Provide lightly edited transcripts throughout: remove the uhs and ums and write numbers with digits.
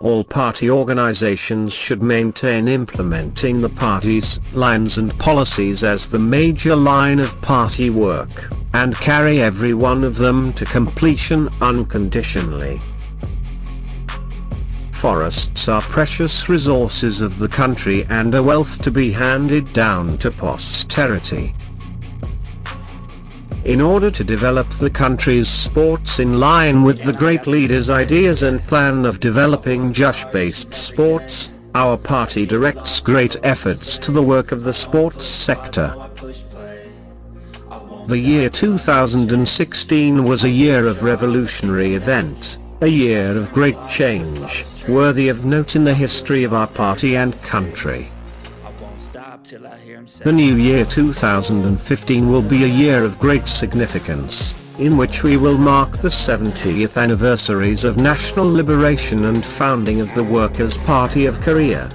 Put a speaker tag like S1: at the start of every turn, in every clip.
S1: all party organizations should maintain implementing the party's lines and policies as the major line of party work, and carry every one of them to completion unconditionally. Forests are precious resources of the country and a wealth to be handed down to posterity. In order to develop the country's sports in line with the great leader's ideas and plan of developing Jush-based sports, our party directs great efforts to the work of the sports sector. The year 2016 was a year of revolutionary event, a year of great change, worthy of note in the history of our party and country. The new year 2015 will be a year of great significance, in which we will mark the 70th anniversaries of national liberation and founding of the Workers' Party of Korea.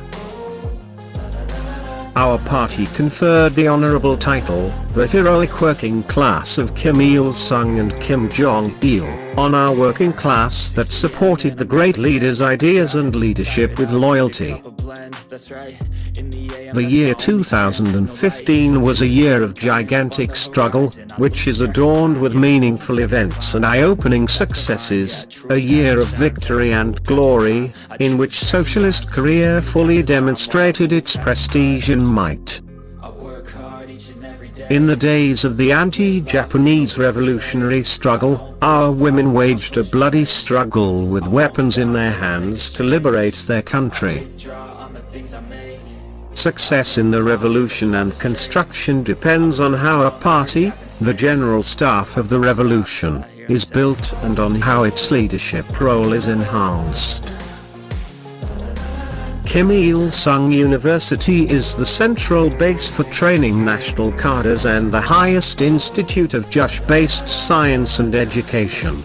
S1: Our party conferred the honorable title, the heroic working class of Kim Il-sung and Kim Jong-il, on our working class that supported the great leader's ideas and leadership with loyalty. The year 2015 was a year of gigantic struggle, which is adorned with meaningful events and eye-opening successes, a year of victory and glory, in which Socialist Korea fully demonstrated its prestige and might. In the days of the anti-Japanese revolutionary struggle, our women waged a bloody struggle with weapons in their hands to liberate their country. Success in the revolution and construction depends on how a party, the general staff of the revolution, is built and on how its leadership role is enhanced. Kim Il-sung University is the central base for training national cadres and the highest institute of Jush-based science and education.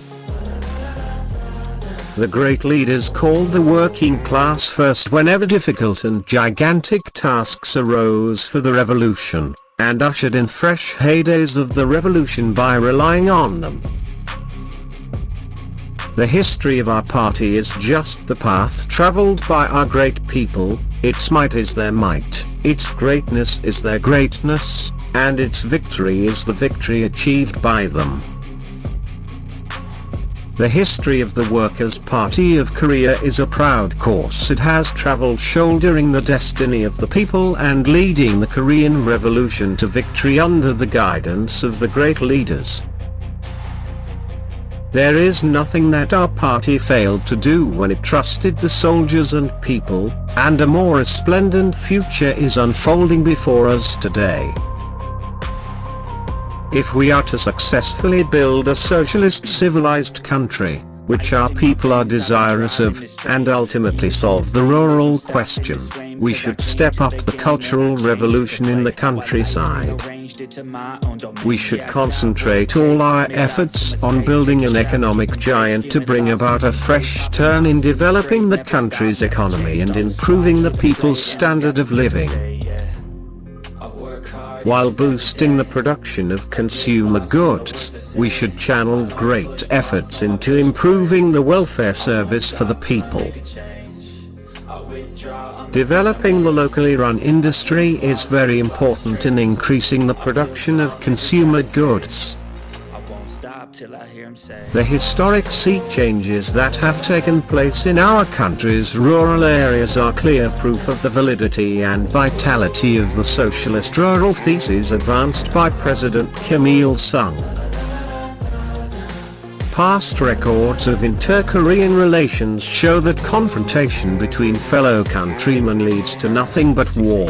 S1: The great leaders called the working class first whenever difficult and gigantic tasks arose for the revolution, and ushered in fresh heydays of the revolution by relying on them. The history of our party is just the path traveled by our great people, its might is their might, its greatness is their greatness, and its victory is the victory achieved by them. The history of the Workers' Party of Korea is a proud course it has traveled, shouldering the destiny of the people and leading the Korean Revolution to victory under the guidance of the great leaders. There is nothing that our party failed to do when it trusted the soldiers and people, and a more resplendent future is unfolding before us today. If we are to successfully build a socialist civilized country, which our people are desirous of, and ultimately solve the rural question, we should step up the cultural revolution in the countryside. We should concentrate all our efforts on building an economic giant to bring about a fresh turn in developing the country's economy and improving the people's standard of living, while boosting the production of consumer goods. We should channel great efforts into improving the welfare service for the people. Developing the locally run industry is very important in increasing the production of consumer goods. The historic sea changes that have taken place in our country's rural areas are clear proof of the validity and vitality of the socialist rural thesis advanced by President Kim Il-sung. Past records of inter-Korean relations show that confrontation between fellow countrymen leads to nothing but war.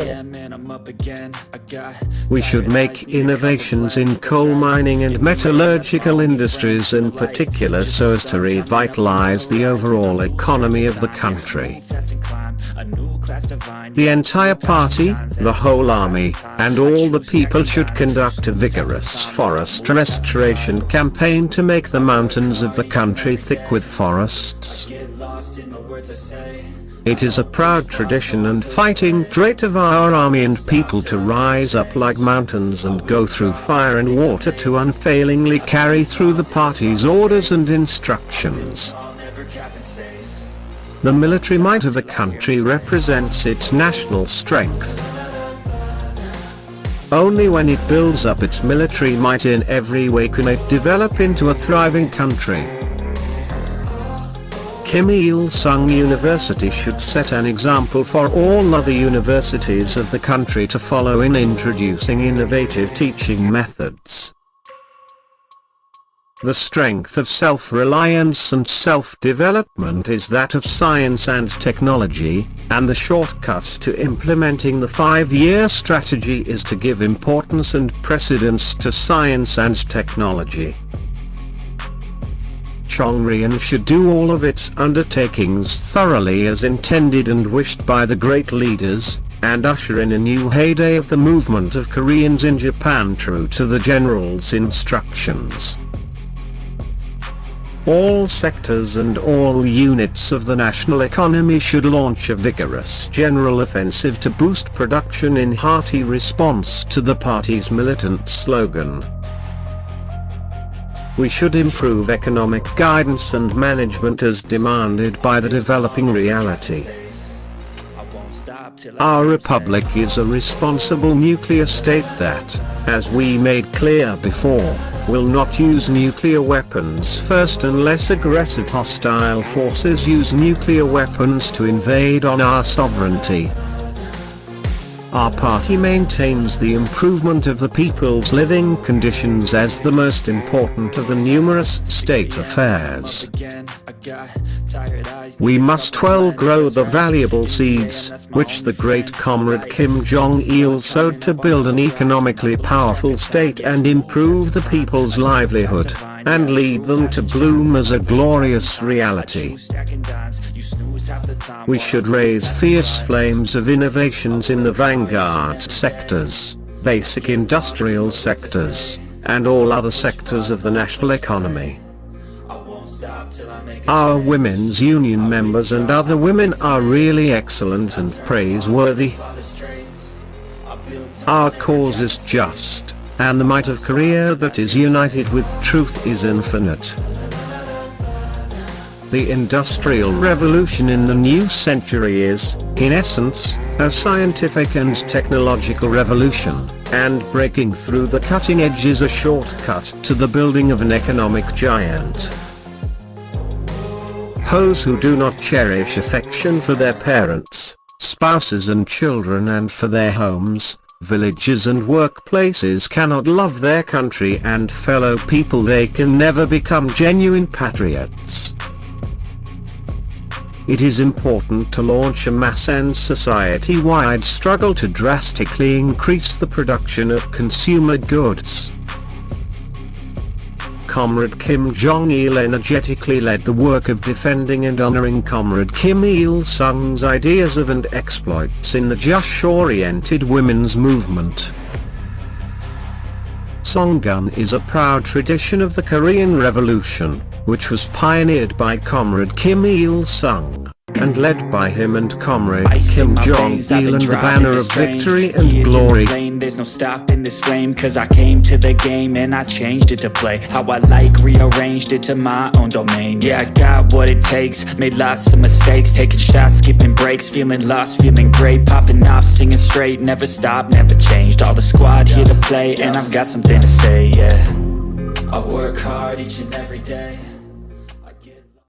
S1: We should make innovations in coal mining and metallurgical industries in particular so as to revitalize the overall economy of the country. The entire party, the whole army, and all the people should conduct a vigorous forest restoration campaign to make the mountains of the country thick with forests. It is a proud tradition and fighting trait of our army and people to rise up like mountains and go through fire and water to unfailingly carry through the party's orders and instructions. The military might of a country represents its national strength. Only when it builds up its military might in every way can it develop into a thriving country. Kim Il-sung University should set an example for all other universities of the country to follow in introducing innovative teaching methods. The strength of self-reliance and self-development is that of science and technology, and the shortcut to implementing the 5-year strategy is to give importance and precedence to science and technology. Pyongyang should do all of its undertakings thoroughly as intended and wished by the great leaders, and usher in a new heyday of the movement of Koreans in Japan true to the general's instructions. All sectors and all units of the national economy should launch a vigorous general offensive to boost production in hearty response to the party's militant slogan. We should improve economic guidance and management as demanded by the developing reality. Our republic is a responsible nuclear state that, as we made clear before, will not use nuclear weapons first unless aggressive hostile forces use nuclear weapons to invade on our sovereignty. Our party maintains the improvement of the people's living conditions as the most important of the numerous state affairs. We must well grow the valuable seeds, which the great comrade Kim Jong-il sowed to build an economically powerful state and improve the people's livelihood, and lead them to bloom as a glorious reality. We should raise fierce flames of innovations in the vanguard sectors, basic industrial sectors, and all other sectors of the national economy. Our women's union members and other women are really excellent and praiseworthy. Our cause is just, and the might of Korea that is united with truth is infinite. The Industrial Revolution in the new century is, in essence, a scientific and technological revolution, and breaking through the cutting edge is a shortcut to the building of an economic giant. Those who do not cherish affection for their parents, spouses and children and for their homes, villages and workplaces cannot love their country and fellow people. They can never become genuine patriots. It is important to launch a mass and society-wide struggle to drastically increase the production of consumer goods. Comrade Kim Jong-il energetically led the work of defending and honoring Comrade Kim Il-sung's ideas of and exploits in the just-oriented women's movement. Songun is a proud tradition of the Korean Revolution, which was pioneered by Comrade Kim Il-sung, and led by him and Comrade Kim Jong-il and the banner of victory and glory.
S2: There's no stopping this flame, cause I came to the game and I changed it to play how I like, rearranged it to my own domain. Yeah, I got what it takes, made lots of mistakes, taking shots, skipping breaks, feeling lost, feeling great, popping off, singing straight, never stopped, never changed. All the squad here to play, and I've got something to say, yeah. I work hard each and every day.